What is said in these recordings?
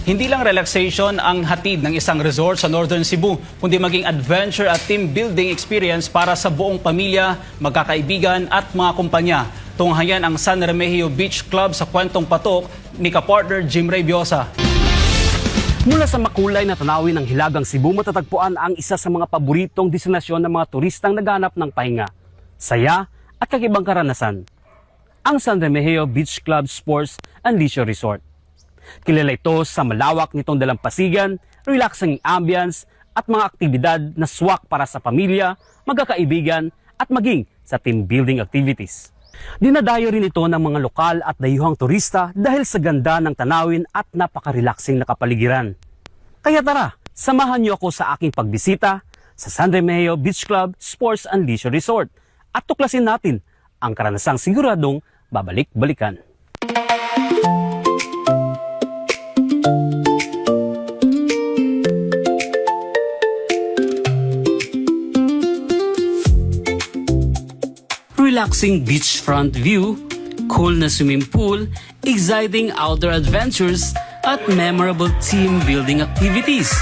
Hindi lang relaxation ang hatid ng isang resort sa Northern Cebu, kundi maging adventure at team building experience para sa buong pamilya, magkakaibigan at mga kumpanya. Tunghayan ang San Remigio Beach Club sa kwentong patok ni kapartner Jim Ray Biosa. Mula sa makulay na tanawin ng Hilagang Cebu, matatagpuan ang isa sa mga paboritong destinasyon ng mga turistang naghanap ng pahinga, saya at kakibang karanasan. Ang San Remigio Beach Club Sports and Leisure Resort. Kilala ito sa malawak nitong dalampasigan, relaxing ambience at mga aktibidad na swak para sa pamilya, magkakaibigan at maging sa team building activities. Dinadayo rin ito ng mga lokal at dayuhang turista dahil sa ganda ng tanawin at napaka-relaxing na kapaligiran. Kaya tara, samahan niyo ako sa aking pagbisita sa San Remigio Beach Club Sports and Leisure Resort at tuklasin natin ang karanasang siguradong babalik-balikan. Relaxing beachfront view, cool na swimming pool, exciting outdoor adventures, at memorable team building activities.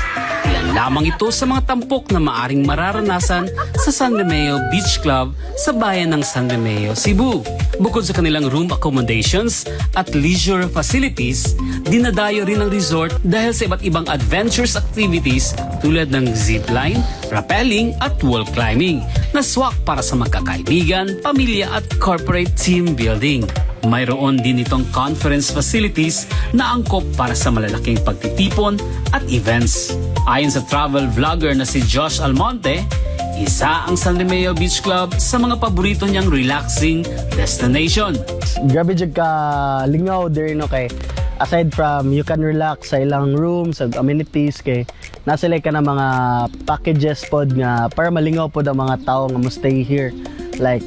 Ilan lamang ito sa mga tampok na maaring mararanasan sa San Remigio Beach Club sa bayan ng San Remigio, Cebu. Bukod sa kanilang room accommodations at leisure facilities, dinadayo rin ang resort dahil sa iba't ibang adventures activities tulad ng zipline, rappelling at wall climbing na swak para sa magkakaibigan, pamilya at corporate team building. Mayroon din itong conference facilities na angkop para sa malalaking pagtitipon at events. Ayon sa travel vlogger na si Josh Almonte, isa ang San Remigio Beach Club sa mga paborito niyang relaxing destination. Grabe jud ka lingaw there no kay aside from you can relax sa ilang rooms, sa amenities kay nasa ka na mga packages pod nga para malingaw pod ang mga tao nga mo stay here. Like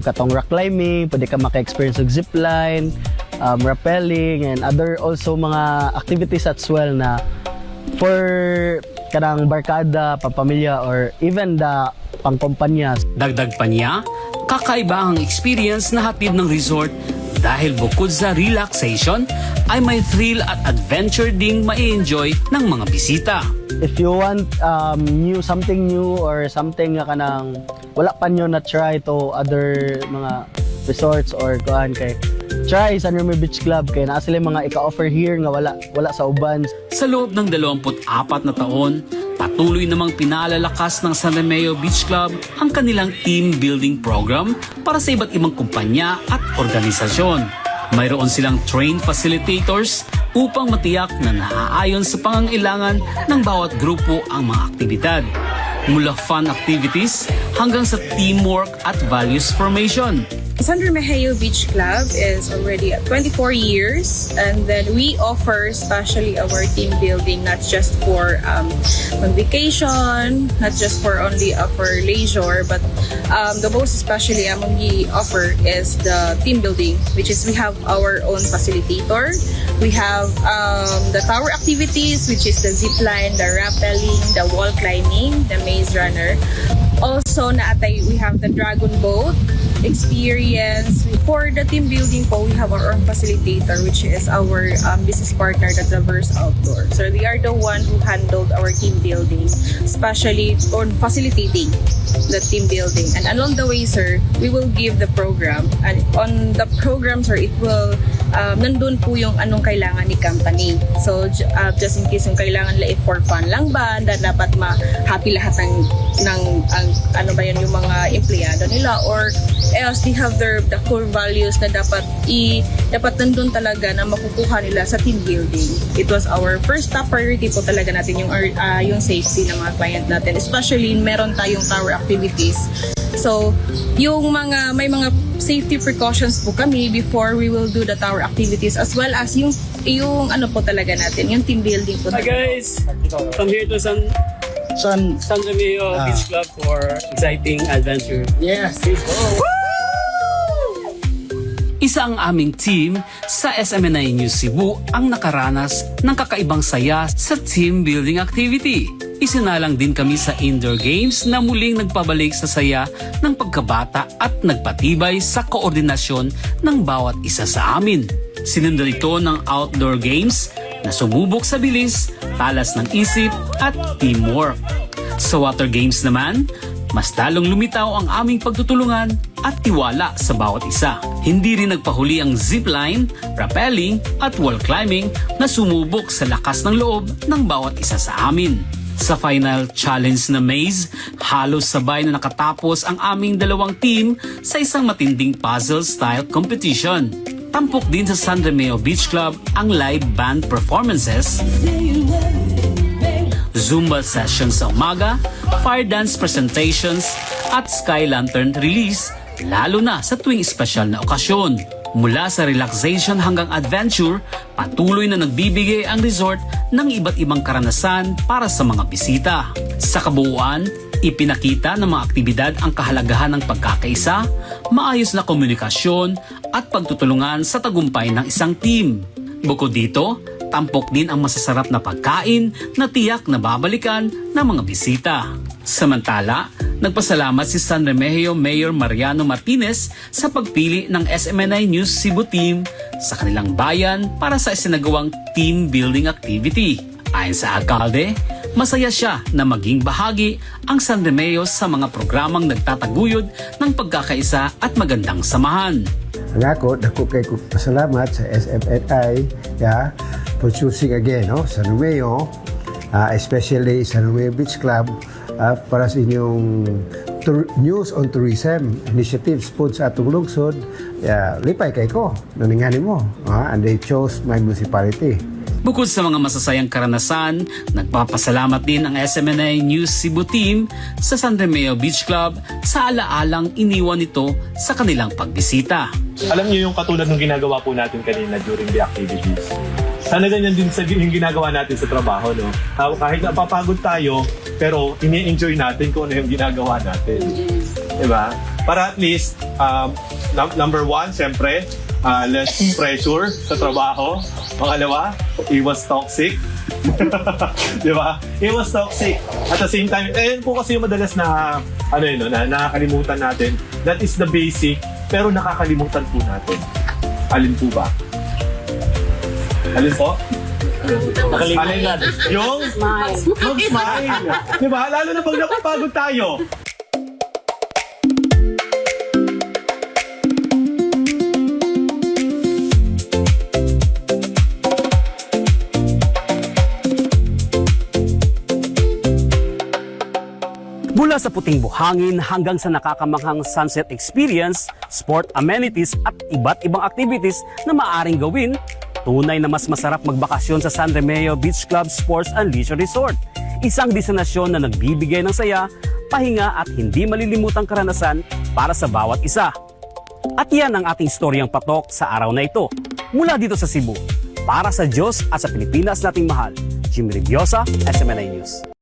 katong rock climbing, pwede ka maka-experience og zipline, rappelling and other also mga activities as well na for kanang barkada, pampamilya or even the pangkompanya. Dagdag pa niya, kakaiba ang experience na hatid ng resort dahil bukod sa relaxation ay may thrill at adventure ding ma-enjoy ng mga bisita. If you want something new or something nga kanang wala pa nyo na try to other mga resorts or kuan kay try San Remigio Beach Club kay naa sila mga ika-offer here nga wala sa uban. Sa loob ng 24 na taon, patuloy namang pinalalakas ng San Remigio Beach Club ang kanilang team building program para sa iba't ibang kumpanya at organisasyon. Mayroon silang trained facilitators upang matiyak na naaayon sa pangangailangan ng bawat grupo ang mga aktibidad. Mula fun activities hanggang sa teamwork at values formation. San Remigio Beach Club is already at 24 years, and then we offer especially our team building not just for vacation, not just for only for leisure, but the most especially among we offer is the team building, which is we have our own facilitator. We have the tower activities, which is the zip line, the rappelling, the wall climbing, the maze runner. Also, we have the dragon boat experience. For the team building po, we have our own facilitator, which is our business partner, the Traverse Outdoor. So they are the one who handled our team building, especially on facilitating the team building. And along the way, sir, we will give the program. And on the program, sir, it will nandun po yung anong kailangan ni company. So just in case yung kailangan nila for fun lang ba, na dapat ma-happy lahat ng ano ba yan yung mga empleyado nila, or else they have the core values na dapat nandun talaga na makukuha nila sa team building. It was our first top priority po talaga natin yung safety ng mga client natin, especially meron tayong tower activities. So yung may mga safety precautions po kami before we will do the tower activities, as well as yung ano po talaga natin, yung team building po. Hi guys! I'm here to San Remigio Beach Club for exciting adventure. Yes. Isa ang aming team sa SMNI New Cebu ang nakaranas ng kakaibang saya sa team building activity. Isinalang din kami sa indoor games na muling nagpabalik sa saya ng pagkabata at nagpatibay sa koordinasyon ng bawat isa sa amin. Sinundan ito ng outdoor games na sumubok sa bilis, talas ng isip at teamwork. Sa water games naman, mas lalong lumitaw ang aming pagtutulungan at tiwala sa bawat isa. Hindi rin nagpahuli ang zipline, rappelling at wall climbing na sumubok sa lakas ng loob ng bawat isa sa amin. Sa final challenge na maze, halos sabay na nakatapos ang aming dalawang team sa isang matinding puzzle-style competition. Tampok din sa San Romeo Beach Club ang live band performances, Zumba sessions sa umaga, fire dance presentations at sky lantern release, lalo na sa tuwing espesyal na okasyon. Mula sa relaxation hanggang adventure, patuloy na nagbibigay ang resort ng iba't ibang karanasan para sa mga bisita. Sa kabuuan, ipinakita ng mga aktibidad ang kahalagahan ng pagkakaisa, maayos na komunikasyon at pagtutulungan sa tagumpay ng isang team. Bukod dito, tampok din ang masasarap na pagkain na tiyak na babalikan ng mga bisita. Samantala, nagpasalamat si San Remigio Mayor Mariano Martinez sa pagpili ng SMNI News Cebu team sa kanilang bayan para sa isinagawang team building activity. Ayon sa alkalde, masaya siya na maging bahagi ang San Remigio sa mga programang nagtataguyod ng pagkakaisa at magandang samahan. Ang ako, dako kay ko pasalamat sa SMNI for choosing again San Romeo, especially San Romeo Beach Club para sa inyong news on tourism initiatives po sa atong lungsod. Lipay kay ko, naningani mo, and they chose my municipality. Bukod sa mga masasayang karanasan, nagpapasalamat din ang SMNI News Cebu team sa San Romeo Beach Club sa alaalang iniwan nito sa kanilang pagbisita. Alam niyo yung katulad ng ginagawa po natin kanina during the activities. Sana ganyan din sa yung ginagawa natin sa trabaho, no? Kahit napapagod tayo, pero ini-enjoy natin kung ano yung ginagawa natin. Diba? Para at least, number one, syempre, less pressure sa trabaho. Pangalawa, iwas toxic. Diba? Iwas toxic. At the same time, po kasi yung madalas na, na nakakalimutan natin. That is the basic, pero nakakalimutan po natin. Alin po ba? Alin po? Alin na? Yung mag-smile. Diba? Lalo na pag napapagod tayo. Mula sa puting buhangin hanggang sa nakakamanghang sunset experience, sport amenities at iba't ibang activities na maaring gawin, tunay na mas masarap magbakasyon sa San Romeo Beach Club Sports and Leisure Resort. Isang destinasyon na nagbibigay ng saya, pahinga at hindi malilimutang karanasan para sa bawat isa. At yan ang ating storyang patok sa araw na ito. Mula dito sa Cebu, para sa Diyos at sa Pilipinas nating mahal, Jimmy Reviosa, SMNI News.